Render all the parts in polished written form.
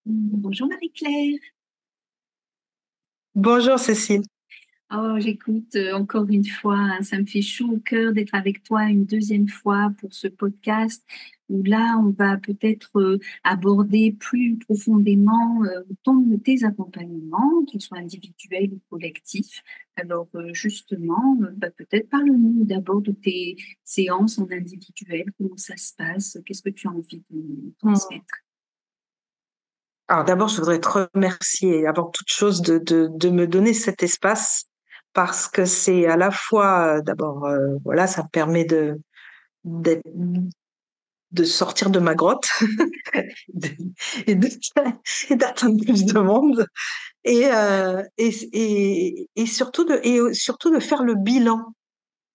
Bonjour Marie-Claire. Bonjour Cécile. Oh, j'écoute encore une fois, hein, ça me fait chaud au cœur d'être avec toi une deuxième fois pour ce podcast où là, on va peut-être aborder plus profondément tes accompagnements, qu'ils soient individuels ou collectifs. Alors justement, peut-être parle-nous d'abord de tes séances en individuel, comment ça se passe, qu'est-ce que tu as envie de nous Hmm. transmettre? Alors d'abord, je voudrais te remercier avant toute chose de me donner cet espace parce que c'est à la fois, d'abord, voilà, ça me permet d'être- de sortir de ma grotte de- et de- et d'atteindre plus de monde et surtout de faire le bilan.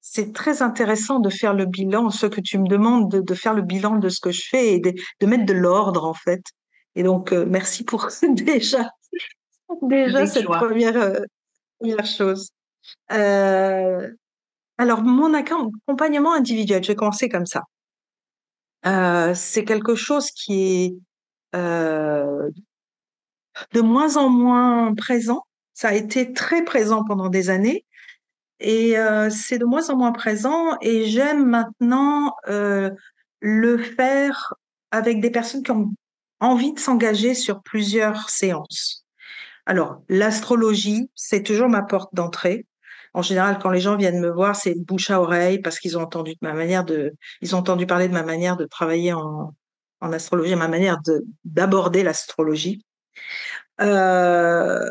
C'est très intéressant de faire le bilan, ce que tu me demandes, de faire le bilan de ce que je fais et de mettre de l'ordre, en fait. Et donc, merci pour déjà Avec cette joie. première chose. Euh, alors, mon accompagnement individuel, je vais commencer comme ça. C'est quelque chose qui est euh, de moins en moins présent. Ça a été très présent pendant des années. Et c'est de moins en moins présent et j'aime maintenant le faire avec des personnes qui ont envie de s'engager sur plusieurs séances. Alors, l'astrologie, c'est toujours ma porte d'entrée. En général, quand les gens viennent me voir, c'est bouche à oreille parce qu'ils ont entendu ils ont entendu parler de ma manière de travailler en astrologie, ma manière d'aborder l'astrologie. Euh,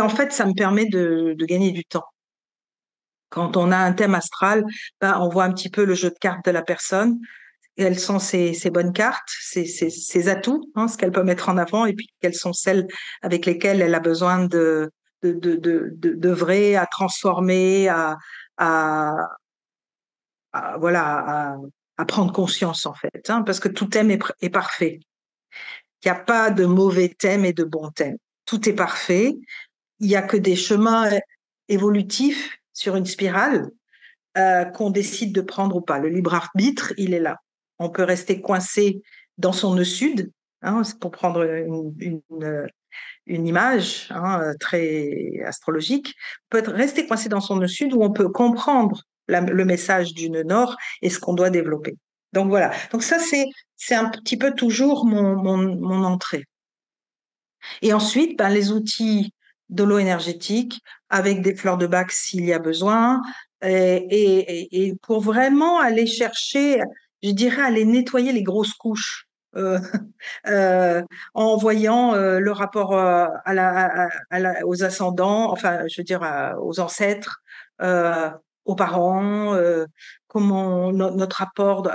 en fait, ça me permet de gagner du temps. Quand on a un thème astral, ben, on voit un petit peu le jeu de cartes de la personne. Quelles sont ses bonnes cartes, ses atouts, hein, ce qu'elle peut mettre en avant, et puis quelles sont celles avec lesquelles elle a besoin d'œuvrer, à transformer, à, voilà, à prendre conscience, en fait, hein, parce que tout thème est parfait. Il n'y a pas de mauvais thème et de bon thème. Tout est parfait. Il n'y a que des chemins évolutifs sur une spirale qu'on décide de prendre ou pas. Le libre arbitre, il est là. On peut rester coincé dans son nœud sud, hein, c'est pour prendre une image, hein, très astrologique. On peut rester coincé dans son nœud sud où on peut comprendre le message du nœud nord et ce qu'on doit développer. Donc voilà. Donc ça, c'est un petit peu toujours mon entrée. Et ensuite, ben, les outils de l'eau énergétique avec des fleurs de bac s'il y a besoin, et pour vraiment aller chercher, je dirais, aller nettoyer les grosses couches. euh, euh, en voyant le rapport aux ascendants, enfin, je veux dire, aux ancêtres, euh, aux parents, comment notre rapport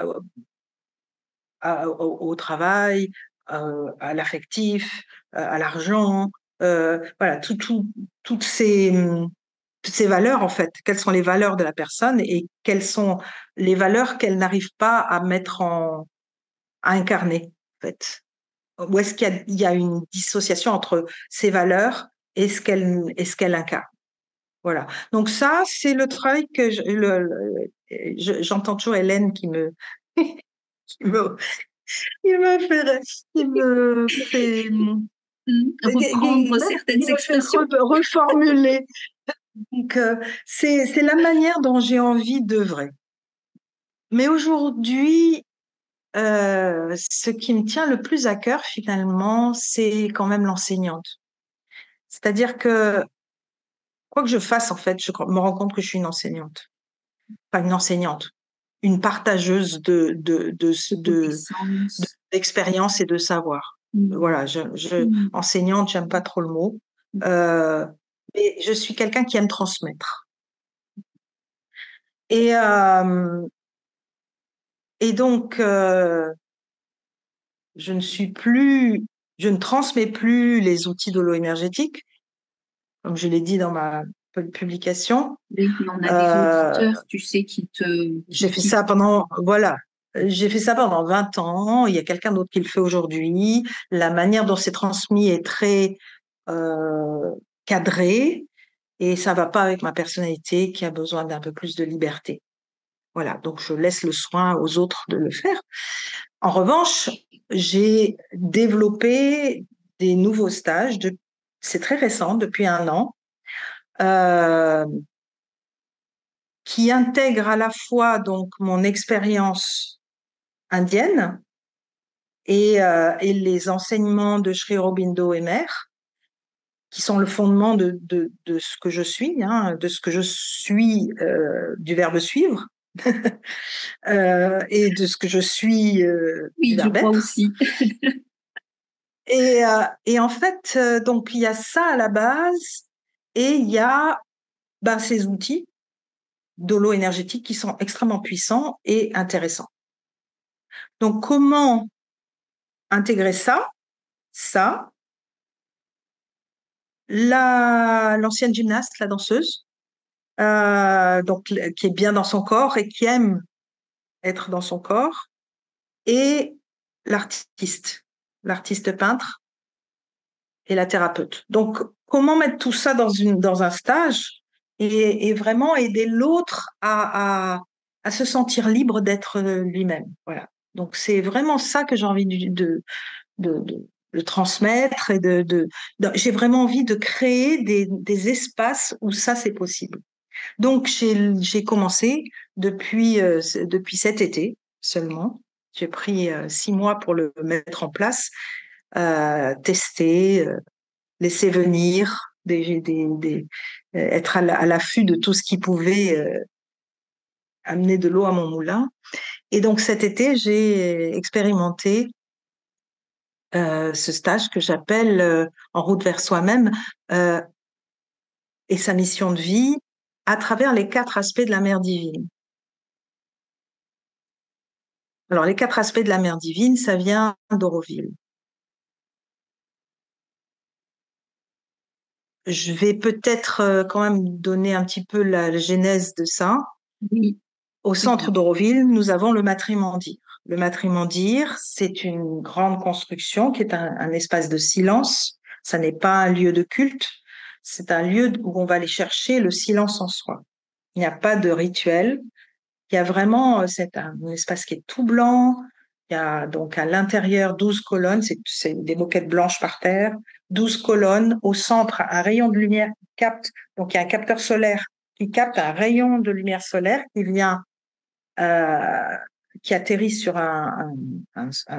au travail, à l'affectif, à l'argent, voilà, toutes ces valeurs, en fait. Quelles sont les valeurs de la personne et quelles sont les valeurs qu'elle n'arrive pas à à incarner, en fait. Où est-ce il y a une dissociation entre ses valeurs et ce qu'elle incarne. Voilà. Donc ça, c'est le travail que j'entends toujours Hélène qui me, qui me fait, Reprendre qui certaines me fait expressions. reformuler. Donc, c'est la manière dont j'ai envie d'œuvrer. Mais aujourd'hui, ce qui me tient le plus à cœur, finalement, c'est quand même l'enseignante. C'est-à-dire que, quoi que je fasse, en fait, je me rends compte que je suis une enseignante. Pas une enseignante, une partageuse Connaissance. d'expérience et de savoir. Mm. Voilà, enseignante, j'aime pas trop le mot. Euh, mais je suis quelqu'un qui aime transmettre. Et, euh, et donc, je ne suis plus, je ne transmets plus les outils d'holo-énergétique, comme je l'ai dit dans ma publication. Oui, mais on a des Euh, auditeurs, tu sais, j'ai fait ça voilà, j'ai fait ça pendant 20 ans. Il y a quelqu'un d'autre qui le fait aujourd'hui. La manière dont c'est transmis est très euh, cadrée et ça va pas avec ma personnalité qui a besoin d'un peu plus de liberté. Voilà, donc je laisse le soin aux autres de le faire. En revanche, j'ai développé des nouveaux stages. C'est très récent, depuis 1 an, euh, qui intègrent à la fois donc mon expérience indienne et les enseignements de Sri Aurobindo et Mère, qui sont le fondement de ce que je suis, hein, de ce que je suis du verbe suivre, et de ce que je suis du Oui, je verbe crois être. aussi. Et en fait, donc il y a ça à la base, et il y a ces outils d'holo-énergétique qui sont extrêmement puissants et intéressants. Donc comment intégrer ça? Ça, l'ancienne gymnaste, la danseuse, donc qui est bien dans son corps et qui aime être dans son corps, et l'artiste peintre et la thérapeute. Donc, comment mettre tout ça dans un stage et vraiment aider l'autre à se sentir libre d'être lui-même. Voilà. Donc, c'est vraiment ça que j'ai envie de transmettre et j'ai vraiment envie de créer des espaces où ça, c'est possible. Donc, j'ai commencé depuis cet été seulement. J'ai pris 6 mois pour le mettre en place, tester, laisser venir, être à l'affût de tout ce qui pouvait amener de l'eau à mon moulin. Et donc cet été, j'ai expérimenté ce stage que j'appelle En route vers soi-même euh, et sa mission de vie à travers les 4 aspects de la mère divine. Alors les 4 aspects de la mère divine, ça vient d'Auroville. Je vais peut-être quand même donner un petit peu la genèse de ça. Oui, Au très centre bien. d'Auroville, nous avons le Matrimandire. Le Matrimandire, c'est une grande construction qui est un espace de silence. Ça n'est pas un lieu de culte, c'est un lieu où on va aller chercher le silence en soi. Il n'y a pas de rituel. Il y a vraiment, c'est un espace qui est tout blanc. Il y a donc à l'intérieur 12 colonnes, c'est des moquettes blanches par terre, 12 colonnes. Au centre, un rayon de lumière qui capte, donc il y a un capteur solaire qui capte un rayon de lumière solaire qui vient euh, qui atterrit sur un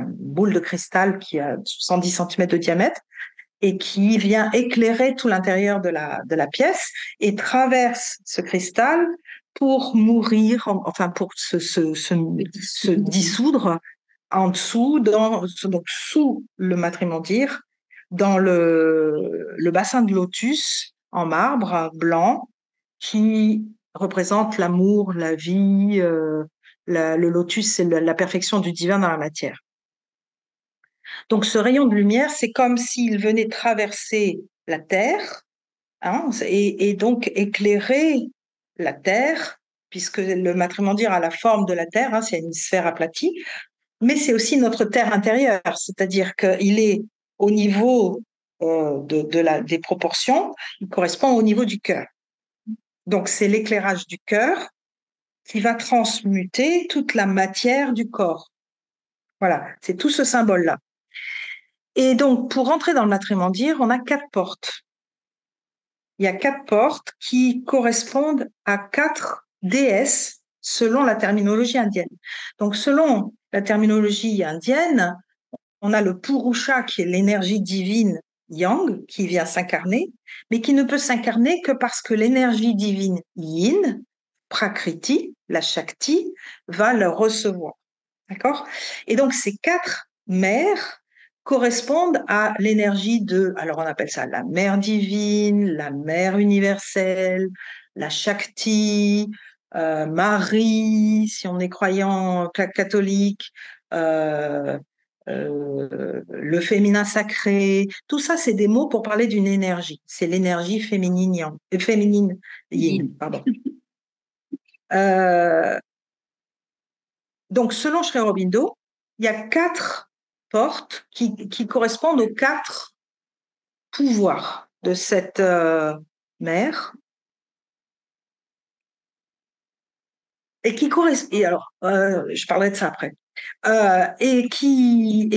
boule de cristal qui a 110 cm de diamètre et qui vient éclairer tout l'intérieur de la pièce et traverse ce cristal pour mourir, enfin pour Le se dissoudre. dissoudre en dessous, donc sous le matrimandire, dans le bassin de lotus en marbre blanc qui représente l'amour, la vie. Le lotus, c'est la perfection du divin dans la matière. Donc, ce rayon de lumière, c'est comme s'il venait traverser la Terre, hein, et donc éclairer la Terre, puisque le matrimandire a la forme de la Terre, hein, c'est une sphère aplatie, mais c'est aussi notre Terre intérieure, c'est-à-dire qu'il est au niveau des proportions, il correspond au niveau du cœur. Donc, c'est l'éclairage du cœur qui va transmuter toute la matière du corps. Voilà, c'est tout ce symbole-là. Et donc, pour rentrer dans le matrimandire, on a 4 portes. Il y a 4 portes qui correspondent à 4 déesses selon la terminologie indienne. Donc, selon la terminologie indienne, on a le Purusha qui est l'énergie divine yang qui vient s'incarner, mais qui ne peut s'incarner que parce que l'énergie divine yin, Prakriti, la Shakti, va le recevoir. D'accord? Et donc, ces 4 mères correspondent à l'énergie alors on appelle ça la mère divine, la mère universelle, la Shakti, Marie, si on est croyant catholique, euh, le féminin sacré. Tout ça, c'est des mots pour parler d'une énergie. C'est l'énergie féminine yin, Oui. pardon. Euh, Donc, selon Sri Aurobindo, il y a 4 portes qui correspondent aux 4 pouvoirs de cette mère et qui correspondent. Et alors, je parlerai de ça après. qui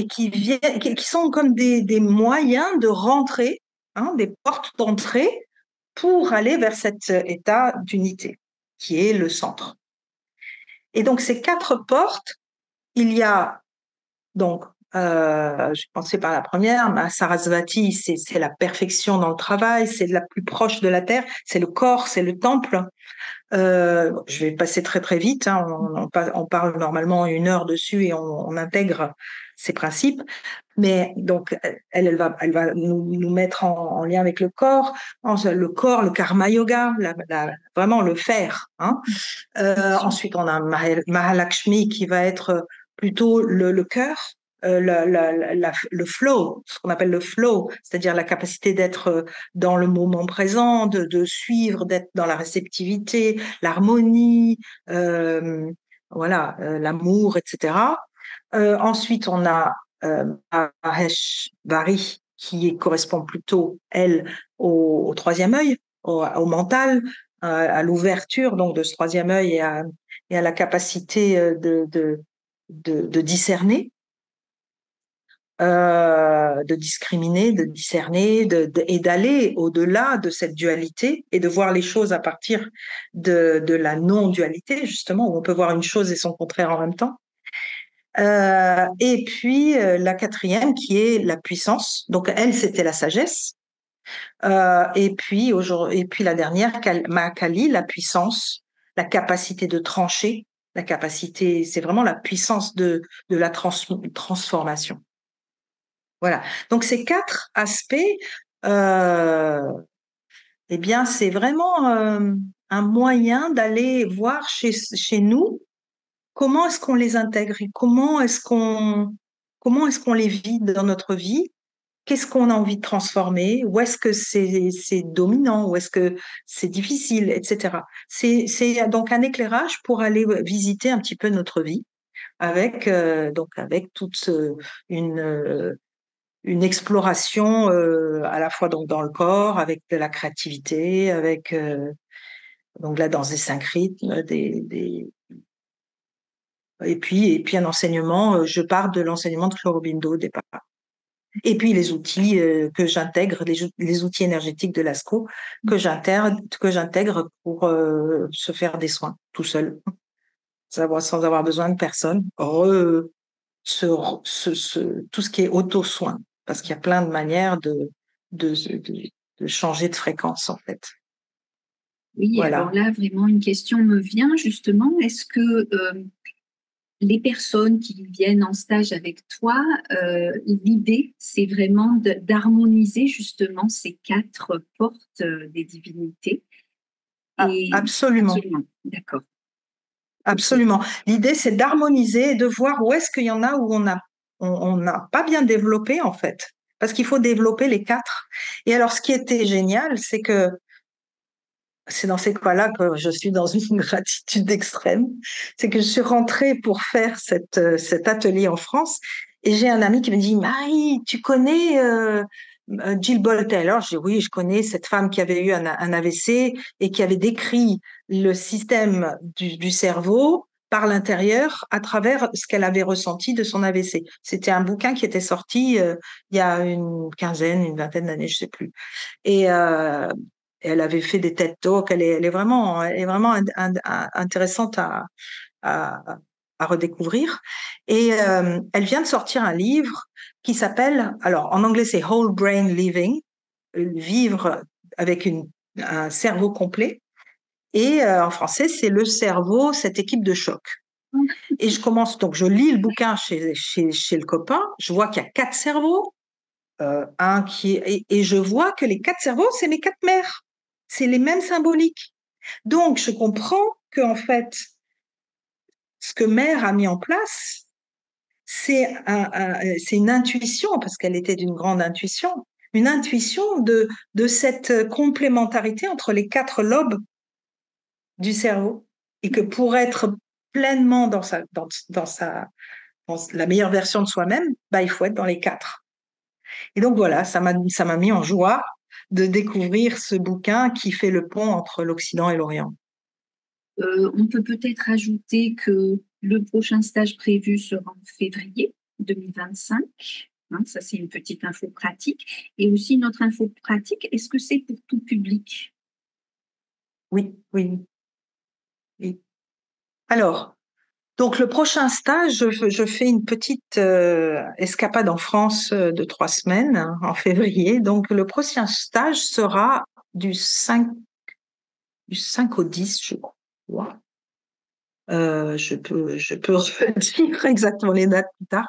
sont comme des moyens de rentrer, hein, des portes d'entrée pour aller vers cet état d'unité qui est le centre. Et donc ces quatre portes, il y a donc, je vais commencer par la première. Ma Sarasvati, c'est la perfection dans le travail, c'est la plus proche de la terre, c'est le corps, c'est le temple. Je vais passer très très vite, hein, on parle normalement 1 heure dessus et on intègre ces principes. Mais donc, elle va nous mettre en lien avec le corps, le corps, le karma yoga, vraiment le faire. Hein. Ensuite, on a Mahalakshmi qui va être plutôt le cœur, le flow, ce qu'on appelle le flow, c'est-à-dire la capacité d'être dans le moment présent, de suivre, d'être dans la réceptivité, l'harmonie, voilà, l'amour, etc. Ensuite, on a Maheshvari correspond plutôt, elle, au troisième œil, au mental, à l'ouverture donc de ce troisième œil et à la capacité de discerner, de discriminer, de discerner et d'aller au-delà de cette dualité et de voir les choses à partir de la non-dualité, justement, où on peut voir une chose et son contraire en même temps. Et puis la quatrième qui est la puissance. Donc elle, c'était la sagesse. Et puis la dernière, Mahakali, la puissance, la capacité de trancher, la capacité, c'est vraiment la puissance de la transformation. Voilà. Donc ces quatre aspects, eh bien, c'est vraiment un moyen d'aller voir chez nous comment est-ce qu'on les intègre et comment est-ce qu'on les vit dans notre vie? Qu'est-ce qu'on a envie de transformer? Où est-ce que c'est dominant? Où est-ce que c'est difficile, etc. C'est donc un éclairage pour aller visiter un petit peu notre vie avec toute une exploration à la fois donc dans le corps, avec de la créativité, avec donc la danse des 5 rythmes, et puis un enseignement. Je pars de l'enseignement de Sri Aurobindo au départ. Et puis les outils que j'intègre, les outils énergétiques de l'ASCO que j'intègre pour se faire des soins tout seul, sans avoir besoin de personne. Tout ce qui est auto-soin, parce qu'il y a plein de manières de, de, de changer de fréquence en fait. Oui, alors Voilà. là, vraiment, une question me vient justement. Est-ce que les personnes qui viennent en stage avec toi, l'idée, c'est vraiment d'harmoniser justement ces quatre portes des divinités. Et Absolument. absolument, d'accord. Ok. Absolument. L'idée, c'est d'harmoniser et de voir où est-ce qu'il y en a où on n'a pas bien développé, en fait. Parce qu'il faut développer les quatre. Et alors, ce qui était génial, c'est que c'est dans ces cas-là que je suis dans une gratitude extrême. C'est que je suis rentrée pour faire cet atelier en France et j'ai un ami qui me dit, Marie, tu connais Jill Bolte? Alors, j'ai oui, je connais cette femme qui avait eu un AVC et qui avait décrit le système du cerveau par l'intérieur à travers ce qu'elle avait ressenti de son AVC. C'était un bouquin qui était sorti il y a une vingtaine d'années, je sais plus. Et elle avait fait des TED Talks. Elle est vraiment intéressante à, à redécouvrir. Et elle vient de sortir un livre qui s'appelle, alors en anglais c'est Whole Brain Living, vivre avec un cerveau complet. Et en français c'est le cerveau, cette équipe de choc. Et donc je lis le bouquin chez le copain, je vois qu'il y a 4 cerveaux, et je vois que les 4 cerveaux, c'est mes 4 mères. C'est les mêmes symboliques. Donc, je comprends que, en fait, ce que mère a mis en place, c'est une intuition, parce qu'elle était d'une grande intuition, une intuition de cette complémentarité entre les 4 lobes du cerveau. Et que pour être pleinement dans la meilleure version de soi-même, bah, il faut être dans les 4. Et donc voilà, ça m'a mis en joie de découvrir ce bouquin qui fait le pont entre l'Occident et l'Orient. On peut peut-être ajouter que Le prochain stage prévu sera en février 2025. Hein, ça, c'est une petite info pratique. Et aussi, notre info pratique, est-ce que c'est pour tout public? Oui, oui, oui. Alors, donc le prochain stage, je fais une petite escapade en France de 3 semaines hein, en février. Donc le prochain stage sera du 5, du 5 au 10, je crois. Je peux redire exactement les dates plus tard.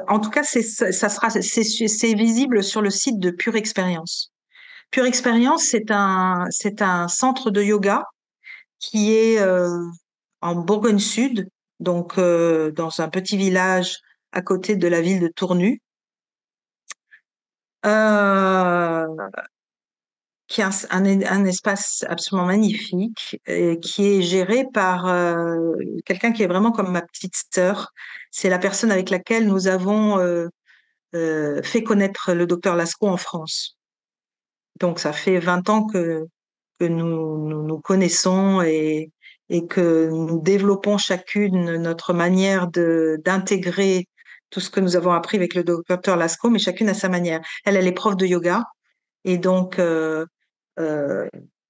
En tout cas, c'est visible sur le site de Pure Expérience. Pure Expérience, c'est un centre de yoga qui est en Bourgogne Sud, donc dans un petit village à côté de la ville de Tournu, euh, qui est un espace absolument magnifique, et qui est géré par quelqu'un qui est vraiment comme ma petite sœur. C'est la personne avec laquelle nous avons fait connaître le docteur Lascaux en France. Donc ça fait 20 ans que nous connaissons et que nous développons chacune notre manière d'intégrer tout ce que nous avons appris avec le docteur Lascaux, mais chacune à sa manière. Elle est prof de yoga et donc euh,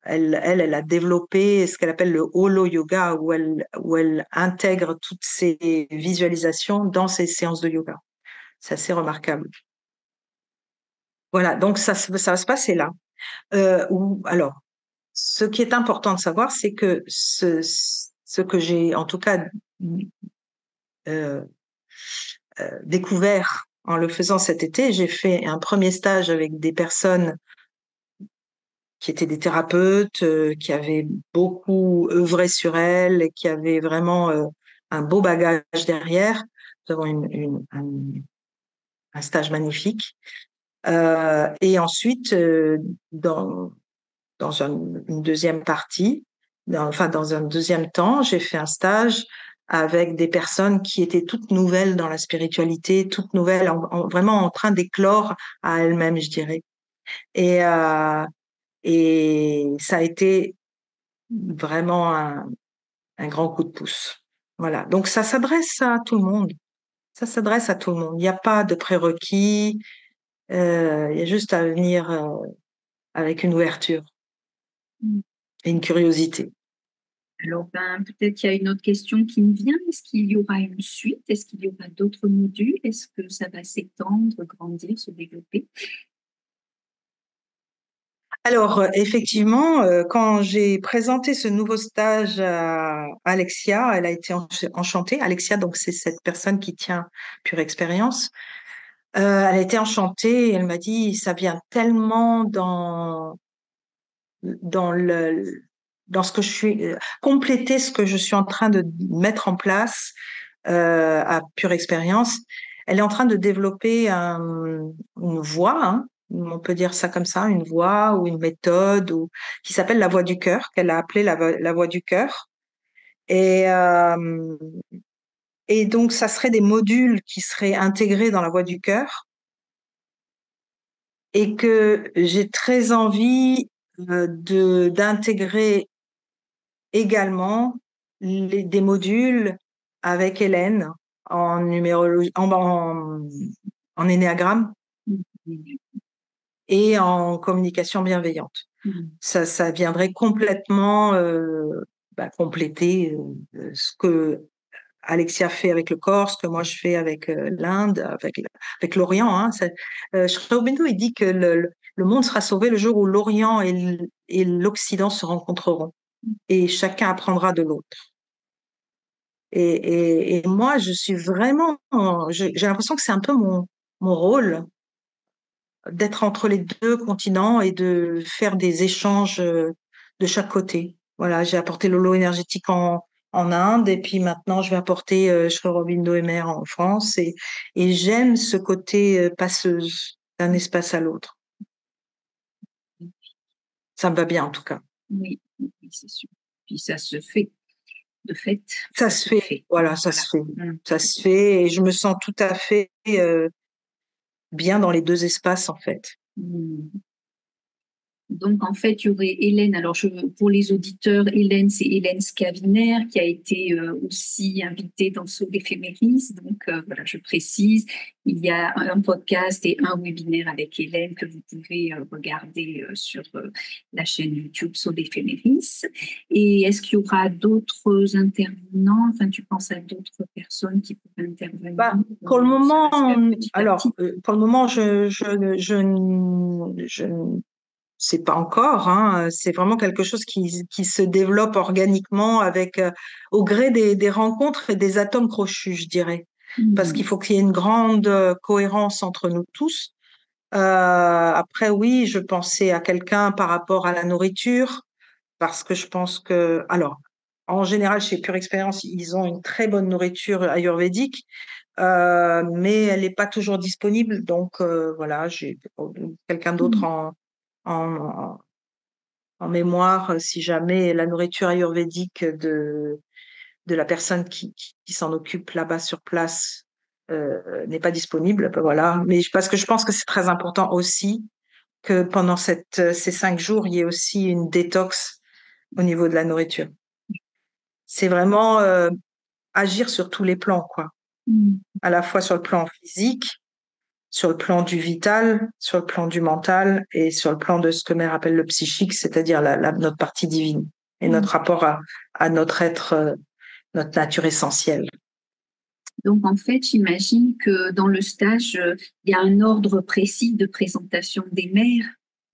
elle a développé ce qu'elle appelle le holo yoga où elle intègre toutes ses visualisations dans ses séances de yoga. C'est assez remarquable. Voilà, donc ça va se passer là. Alors, ce qui est important de savoir, c'est que ce que j'ai en tout cas euh, découvert en le faisant cet été, j'ai fait un premier stage avec des personnes qui étaient des thérapeutes, qui avaient beaucoup œuvré sur elles et qui avaient vraiment un beau bagage derrière. Nous avons un stage magnifique. Et ensuite, dans une deuxième partie, enfin dans un deuxième temps, j'ai fait un stage avec des personnes qui étaient toutes nouvelles dans la spiritualité, toutes nouvelles, vraiment en train d'éclore à elles-mêmes, je dirais. Et, euh, et ça a été vraiment un grand coup de pouce. Voilà. Donc ça s'adresse à tout le monde. Ça s'adresse à tout le monde. Il n'y a pas de prérequis. Il y a juste à venir avec une ouverture et une curiosité. Alors, ben, peut-être qu'il y a une autre question qui me vient. Est-ce qu'il y aura une suite? Est-ce qu'il y aura d'autres modules? Est-ce que ça va s'étendre, grandir, se développer? Alors, effectivement, quand j'ai présenté ce nouveau stage à Alexia, elle a été enchantée. Alexia, donc, c'est cette personne qui tient Pure Expérience. Elle a été enchantée et elle m'a dit, ça vient tellement dans le, dans ce que je suis, compléter ce que je suis en train de mettre en place à Pure Expérience. Elle est en train de développer une voie, hein, on peut dire ça comme ça, une voie ou une méthode qui s'appelle la voie du cœur, qu'elle a appelée la voie du cœur. Et, euh, et donc, ça serait des modules qui seraient intégrés dans la voie du cœur et que j'ai très envie d'intégrer également des modules avec Hélène en numérologie, en énéagramme et en communication bienveillante. Ça viendrait complètement compléter ce que Alexia fait avec le corps, ce que moi je fais avec l'Inde, avec l'Orient. Hein. Sri Aurobindo, il dit que le monde sera sauvé le jour où l'Orient et l'Occident se rencontreront et chacun apprendra de l'autre. Et moi, je suis vraiment, j'ai l'impression que c'est un peu mon rôle d'être entre les deux continents et de faire des échanges de chaque côté. Voilà, j'ai apporté l'holo énergétique en Inde et puis maintenant je vais apporter Sri Aurobindo Emer en France et j'aime ce côté passeuse d'un espace à l'autre. Ça me va bien en tout cas. Oui, oui, c'est sûr. Puis ça se fait. De fait, Ça ça se se fait, fait. voilà, ça Voilà. se fait. Ça se fait et je me sens tout à fait bien dans les deux espaces en fait. Mm. Donc, en fait, il y aurait Hélène. Alors, pour les auditeurs, Hélène, c'est Hélène Scaviner qui a été aussi invitée dans Saut d'Éphéméris. Donc, voilà, je précise, il y a un podcast et un webinaire avec Hélène que vous pouvez regarder sur la chaîne YouTube Saut d'Éphéméris. Et est-ce qu'il y aura d'autres intervenants? Enfin, tu penses à d'autres personnes qui pourraient intervenir? Bah, pour le Ça moment, va se faire petit à alors, petit. pour le moment, je ne sais pas encore, hein. C'est vraiment quelque chose qui se développe organiquement avec, au gré des rencontres et des atomes crochus, je dirais. Parce qu'il Hmm. faut qu'il y ait une grande cohérence entre nous tous. Après, oui, je pensais à quelqu'un par rapport à la nourriture, parce que je pense que, alors, en général, chez Pure Expérience, ils ont une très bonne nourriture ayurvédique, mais elle n'est pas toujours disponible. Donc, voilà, j'ai quelqu'un d'autre Hmm. en, en mémoire, si jamais la nourriture ayurvédique de la personne qui s'en occupe là-bas sur place n'est pas disponible. Ben voilà. Mais parce que je pense que c'est très important aussi que pendant ces 5 jours, il y ait aussi une détox au niveau de la nourriture. C'est vraiment agir sur tous les plans, quoi. Hmm. À la fois sur le plan physique, sur le plan du vital, sur le plan du mental et sur le plan de ce que Mère appelle le psychique, c'est-à-dire notre partie divine et Hmm. notre rapport à notre être, notre nature essentielle. Donc, en fait, j'imagine que dans le stage, il y a un ordre précis de présentation des mères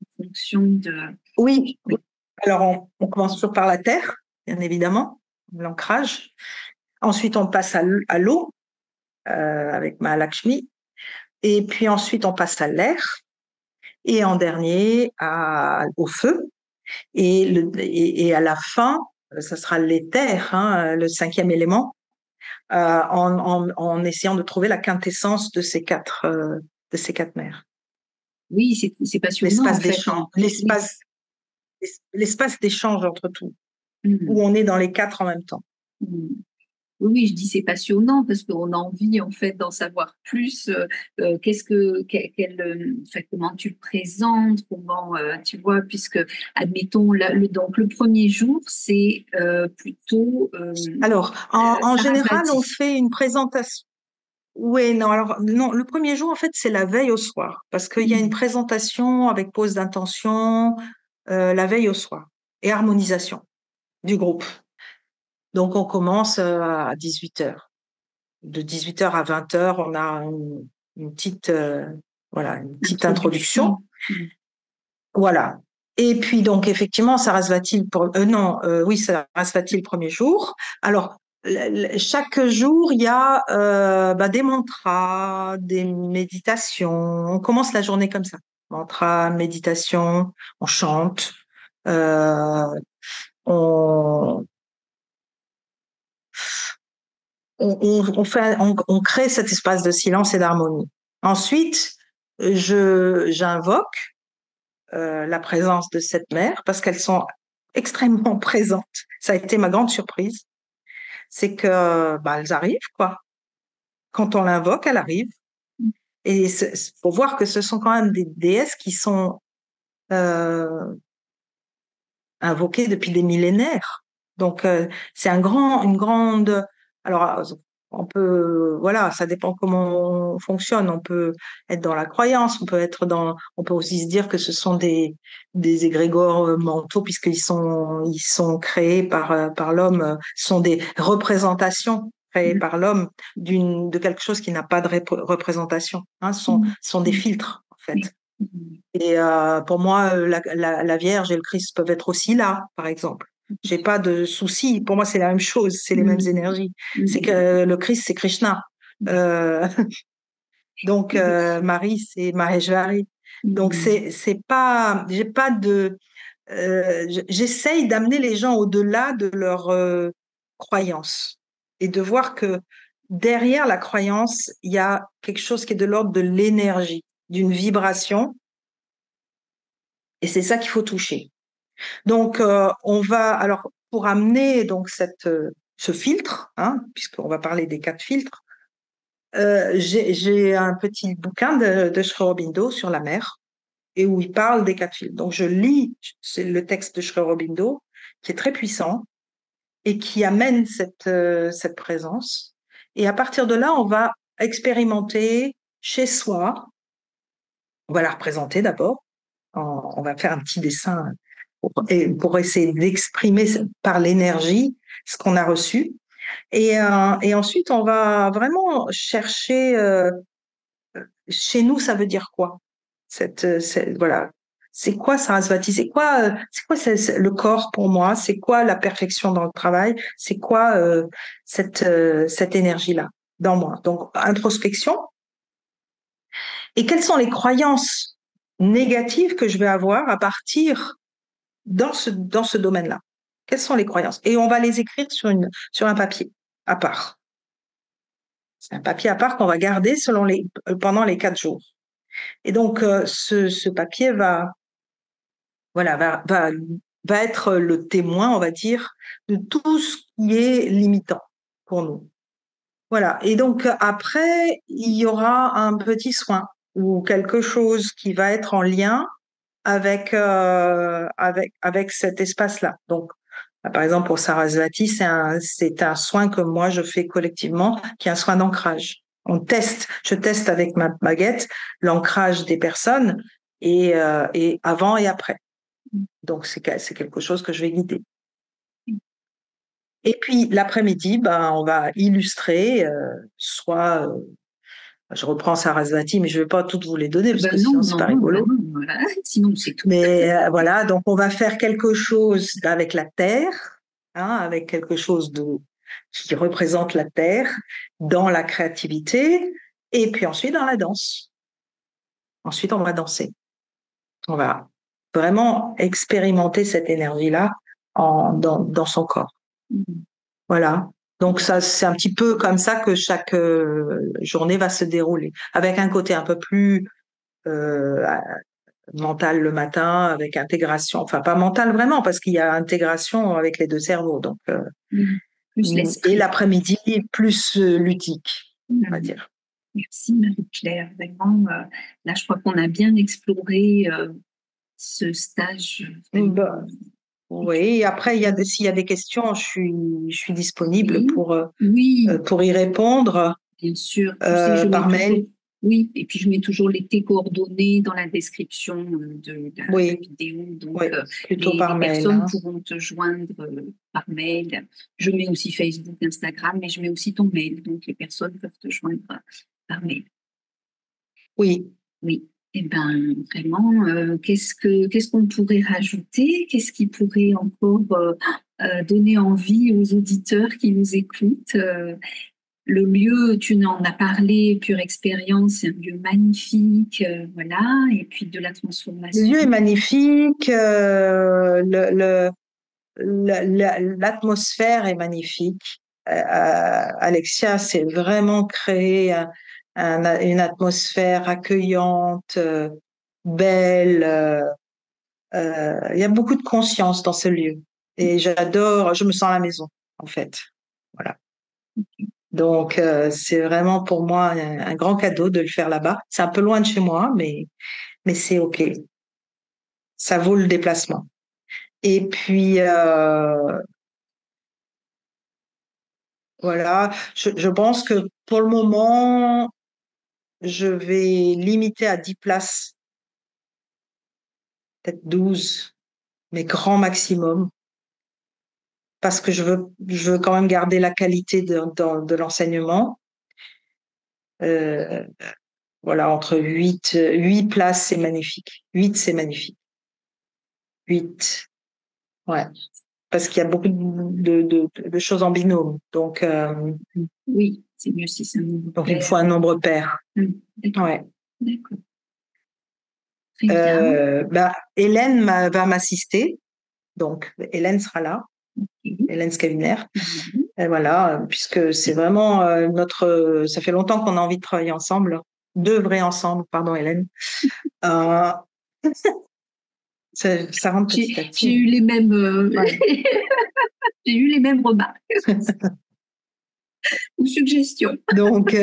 en fonction de... Oui, Oui. alors on commence toujours par la terre, bien évidemment, l'ancrage. Ensuite, on passe à l'eau avec Mahalakshmi. Et puis ensuite, on passe à l'air. Et en dernier, au feu. Et à la fin, ça sera l'éther, hein, le cinquième élément, en essayant de trouver la quintessence de ces quatre mers. Oui, c'est passionnant, en L'espace fait. d'échange, Oui. l'espace d'échange entre tout, où Hmm. on est dans les quatre en même temps. Hmm. Oui, oui, je dis c'est passionnant parce qu'on a envie en fait d'en savoir plus. Qu'est-ce que, enfin, comment tu le présentes, comment tu vois, puisque admettons donc le premier jour c'est plutôt Alors, en général, on Sarasvati. fait une présentation. Oui, non, alors non, le premier jour, en fait, c'est la veille au soir, parce qu'il y a une Hmm. présentation avec pose d'intention, la veille au soir, et harmonisation du groupe. Donc, on commence à 18 heures. De 18 heures à 20 heures, on a une petite, voilà, une petite introduction. Introduction. Hmm. Voilà. Et puis, donc, effectivement, Sarasvati, non, oui, Sarasvati le premier jour. Alors, chaque jour, il y a des mantras, des méditations. On commence la journée comme ça. Mantra, méditation, on chante, euh, on, on crée cet espace de silence et d'harmonie. Ensuite, j'invoque la présence de cette mère parce qu'elles sont extrêmement présentes. Ça a été ma grande surprise, c'est que elles arrivent quoi. Quand on l'invoque, elle arrive. Et faut voir que ce sont quand même des déesses qui sont euh, invoquées depuis des millénaires. Donc c'est une grande. Alors on peut, voilà, ça dépend comment on fonctionne. On peut être dans la croyance, on peut aussi se dire que ce sont des égrégores mentaux ils sont créés par l'homme, sont des représentations créées Hmm. par l'homme de quelque chose qui n'a pas de représentation. Hein, Hmm. sont des Hmm. filtres en Oui. fait. Hmm. Et pour moi, la Vierge et le Christ peuvent être aussi là, par exemple. J'ai pas de souci. Pour moi, c'est la même chose, c'est les mêmes Hmm. énergies. C'est Hmm. que le Christ, c'est Krishna. Euh, donc Oui. Marie, c'est Maheshwari. Donc Hmm. c'est pas, j'ai pas de, j'essaye d'amener les gens au-delà de leur croyance et de voir que derrière la croyance, il y a quelque chose qui est de l'ordre de l'énergie, d'une vibration, et c'est ça qu'il faut toucher. Donc, on va alors pour amener donc ce filtre, hein, puisqu'on va parler des quatre filtres. J'ai un petit bouquin de Sri Aurobindo sur la mer. et où il parle des 4 fils. Donc, je lis, c'est le texte de Sri Aurobindo, qui est très puissant et qui amène cette présence. Et à partir de là, on va expérimenter chez soi. On va la représenter d'abord. On va faire un petit dessin pour essayer d'exprimer par l'énergie ce qu'on a reçu. Et ensuite, on va vraiment chercher chez nous, ça veut dire quoi? Voilà. C'est quoi Sarasvati? C'est quoi le corps pour moi? C'est quoi la perfection dans le travail? C'est quoi cette énergie-là dans moi? Donc, introspection. Et quelles sont les croyances négatives que je vais avoir à partir dans ce domaine-là? Quelles sont les croyances? Et on va les écrire sur un papier à part. C'est un papier à part qu'on va garder pendant les 4 jours. Et donc, ce papier voilà, va être le témoin, on va dire, de tout ce qui est limitant pour nous. Voilà. Et donc, après, il y aura un petit soin ou quelque chose qui va être en lien avec cet espace-là. Donc, par exemple, pour Sarasvati, c'est un soin que moi je fais collectivement, qui est un soin d'ancrage. Je teste avec ma baguette l'ancrage des personnes et avant et après. Donc, c'est quelque chose que je vais guider. Et puis, l'après-midi, on va illustrer, je reprends Sarasvati, mais je ne vais pas toutes vous les donner parce que sinon, c'est pas rigolo. Voilà. Sinon, c'est tout. Mais voilà, donc on va faire quelque chose avec la terre, avec quelque chose qui représente la terre dans la créativité, et puis ensuite dans la danse. Ensuite, on va danser. On va vraiment expérimenter cette énergie-là dans son corps. Voilà. Donc ça, c'est un petit peu comme ça que chaque journée va se dérouler, avec un côté un peu plus mental le matin, avec intégration, enfin pas mental vraiment, parce qu'il y a intégration avec les 2 cerveaux. Donc, plus l'esprit. Et l'après-midi, plus ludique, on va dire. Merci Marie-Claire. Vraiment, là, je crois qu'on a bien exploré ce stage. Oui, après, s'il y a des questions, je suis disponible pour y répondre. Bien sûr. Par mail. Oui, et puis je mets toujours tes coordonnées dans la description de la vidéo. Donc, plutôt les mail, personnes pourront te joindre par mail. Je mets aussi Facebook, Instagram, mais je mets aussi ton mail. Donc, les personnes peuvent te joindre par mail. Oui. Oui. Eh bien, vraiment, qu'est-ce qu'on pourrait rajouter? Qu'est-ce qui pourrait encore donner envie aux auditeurs qui nous écoutent? Le lieu, tu en as parlé, Pure Expérience, c'est un lieu magnifique, voilà, et puis de la transformation. Le lieu est magnifique, l'atmosphère est magnifique. Alexia s'est vraiment créé une atmosphère accueillante, belle. Il y a beaucoup de conscience dans ce lieu. Et j'adore, je me sens à la maison, en fait. Voilà. Donc, c'est vraiment pour moi un grand cadeau de le faire là-bas. C'est un peu loin de chez moi, mais c'est OK. Ça vaut le déplacement. Et puis, voilà, je pense que pour le moment, je vais limiter à 10 places, peut-être 12, mais grand maximum, parce que je veux quand même garder la qualité de l'enseignement. Voilà, entre 8 places, c'est magnifique. 8, c'est magnifique. 8, ouais. Parce qu'il y a beaucoup de choses en binôme. Donc, oui, c'est mieux si c'est un nombre donc pair. il faut un nombre pair. D'accord. Ouais. D'accord. Très bien. Hélène va m'assister. Donc, Hélène sera là. Hélène Scaviner. Et voilà, puisque c'est vraiment ça fait longtemps qu'on a envie de travailler ensemble, d'œuvrer ensemble, pardon Hélène. Ça rentre petit à petit. J'ai eu les mêmes, j'ai eu les mêmes remarques ou suggestions. Donc,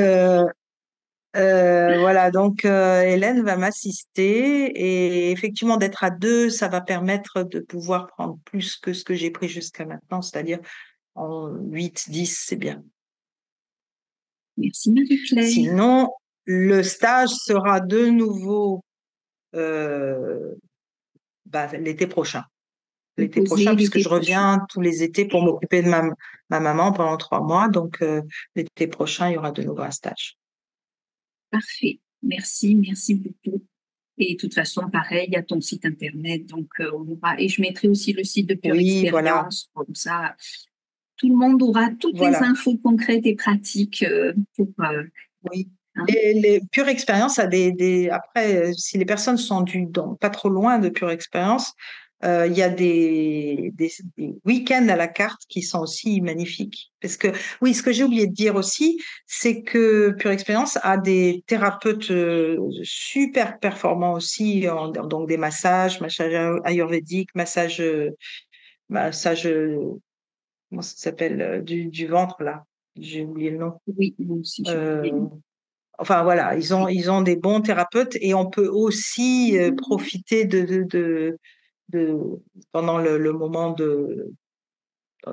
Voilà, donc Hélène va m'assister et effectivement d'être à deux, ça va permettre de pouvoir prendre plus que ce que j'ai pris jusqu'à maintenant, c'est-à-dire en 8, 10, c'est bien. Merci Marie-Claire. Sinon, le stage sera de nouveau euh, l'été prochain. L'été prochain, Proposé puisque l'été je prochain. reviens tous les étés pour m'occuper de ma maman pendant 3 mois. Donc, l'été prochain, il y aura de nouveau un stage. Parfait. Merci, merci beaucoup. Et de toute façon, pareil, il y a ton site internet, donc on aura. Et je mettrai aussi le site de Pure Oui, voilà, Expérience, comme ça, tout le monde aura toutes les voilà, infos concrètes et pratiques pour. oui. Hein. Les Pure Expérience a après, si les personnes sont pas trop loin de Pure Expérience, il y a des week-ends à la carte qui sont aussi magnifiques. Parce que, oui, ce que j'ai oublié de dire aussi, c'est que Pure Expérience a des thérapeutes super performants aussi, donc des massage ayurvédique, massage, comment ça s'appelle, du ventre, là. J'ai oublié le nom. Oui, moi aussi, j'ai oublié. Euh, Enfin voilà, ils ont des bons thérapeutes et on peut aussi profiter de pendant le moment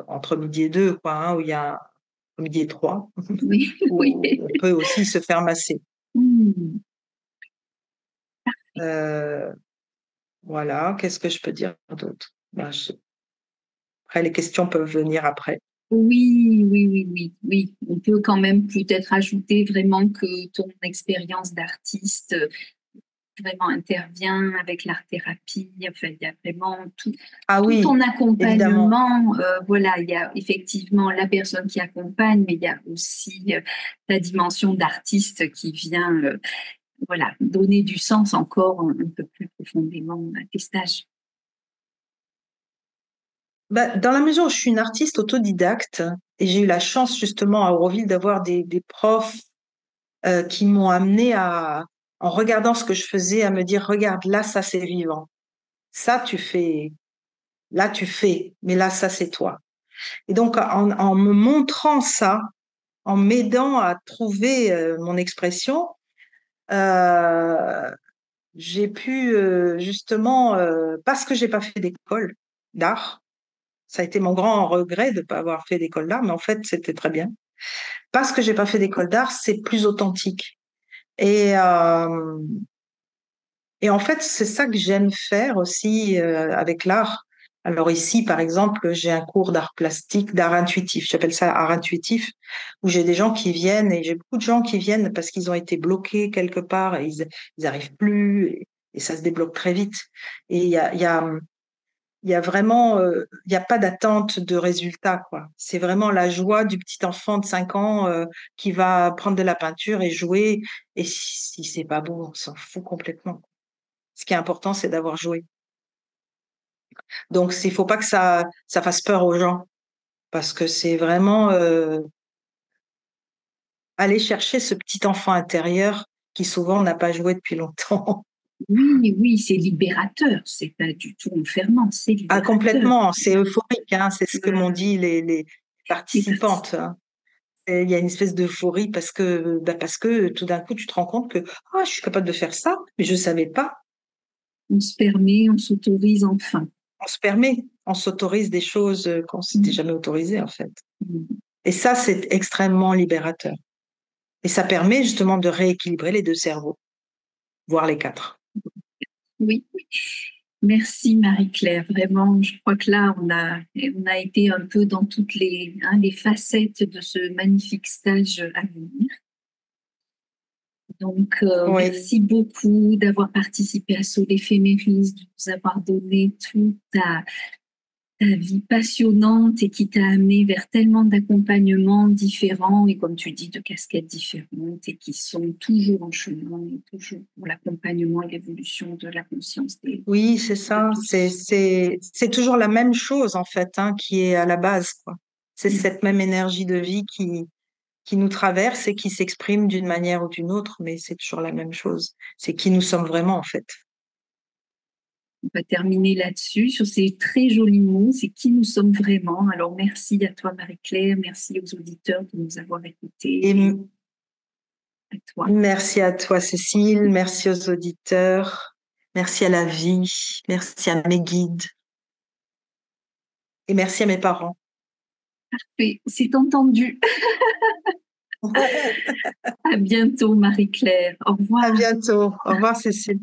entre midi et deux, quoi, hein, où il y a midi et trois, Oui, oui. où on peut aussi se faire masser. Hmm. Euh, voilà, qu'est-ce que je peux dire d'autre? Après, les questions peuvent venir après. Oui, oui, oui, oui, oui. On peut quand même peut-être ajouter vraiment que ton expérience d'artiste vraiment intervient avec l'art-thérapie. Enfin, il y a vraiment Ah tout ton oui, évidemment. accompagnement. Voilà, il y a effectivement la personne qui accompagne, mais il y a aussi la dimension d'artiste qui vient, voilà, donner du sens encore un peu plus profondément à tes stages. Bah, dans la mesure où je suis une artiste autodidacte, et j'ai eu la chance justement à Auroville d'avoir des profs qui m'ont amené en regardant ce que je faisais, à me dire, regarde, là, ça c'est vivant. Ça, tu fais, là, tu fais, mais là, ça c'est toi. Et donc, en me montrant ça, en m'aidant à trouver mon expression, euh, j'ai pu justement, parce que j'ai pas fait d'école d'art, ça a été mon grand regret de ne pas avoir fait d'école d'art, mais en fait, c'était très bien. Parce que j'ai pas fait d'école d'art, c'est plus authentique. Et, euh, et en fait, c'est ça que j'aime faire aussi avec l'art. Alors ici, par exemple, j'ai un cours d'art plastique, d'art intuitif. J'appelle ça art intuitif, où j'ai des gens qui viennent et j'ai beaucoup de gens qui viennent parce qu'ils ont été bloqués quelque part et ils arrivent plus et ça se débloque très vite. Et il y a vraiment, il n'y a pas d'attente de résultat, quoi. C'est vraiment la joie du petit enfant de 5 ans qui va prendre de la peinture et jouer. Et si c'est pas bon, on s'en fout complètement. Ce qui est important, c'est d'avoir joué. Donc, il faut pas que ça fasse peur aux gens, parce que c'est vraiment aller chercher ce petit enfant intérieur qui souvent n'a pas joué depuis longtemps. Oui, oui, c'est libérateur. C'est pas du tout enfermant, c'est Ah, libérateur. complètement, c'est euphorique, hein, c'est ce que m'ont Euh, dit les les parties. participantes, hein. Et il y a une espèce d'euphorie parce que tout d'un coup, tu te rends compte que ah, je suis capable de faire ça, mais je ne savais pas. On se permet, on s'autorise enfin. On se permet, on s'autorise des choses qu'on s'était Mm. jamais autorisées, en fait. Mm. Et ça, c'est extrêmement libérateur. Et ça permet justement de rééquilibrer les deux cerveaux, voire les quatre. Oui, oui. Merci Marie-Claire. Vraiment, je crois que là, on a été un peu dans toutes les facettes de ce magnifique stage à venir. Donc, Oui. merci beaucoup d'avoir participé à Sol Éphéméris, de nous avoir donné toute ta vie passionnante et qui t'a amené vers tellement d'accompagnements différents et comme tu dis, de casquettes différentes et qui sont toujours en chemin et toujours pour l'accompagnement et l'évolution de la conscience Oui, c'est de ça. tous. C'est toujours la même chose, en fait, hein, qui est à la base, quoi. C'est Mm. cette même énergie de vie qui nous traverse et qui s'exprime d'une manière ou d'une autre, mais c'est toujours la même chose. C'est qui nous sommes vraiment, en fait. On va terminer là-dessus, sur ces très jolis mots, c'est qui nous sommes vraiment. Alors, merci à toi, Marie-Claire, merci aux auditeurs de nous avoir Et écoutés. À toi. Merci à toi, Cécile. Merci aux auditeurs. Merci à la vie. Merci à mes guides. Et merci à mes parents. Parfait, c'est entendu. À bientôt, Marie-Claire. Au À revoir. bientôt. Au revoir, Cécile.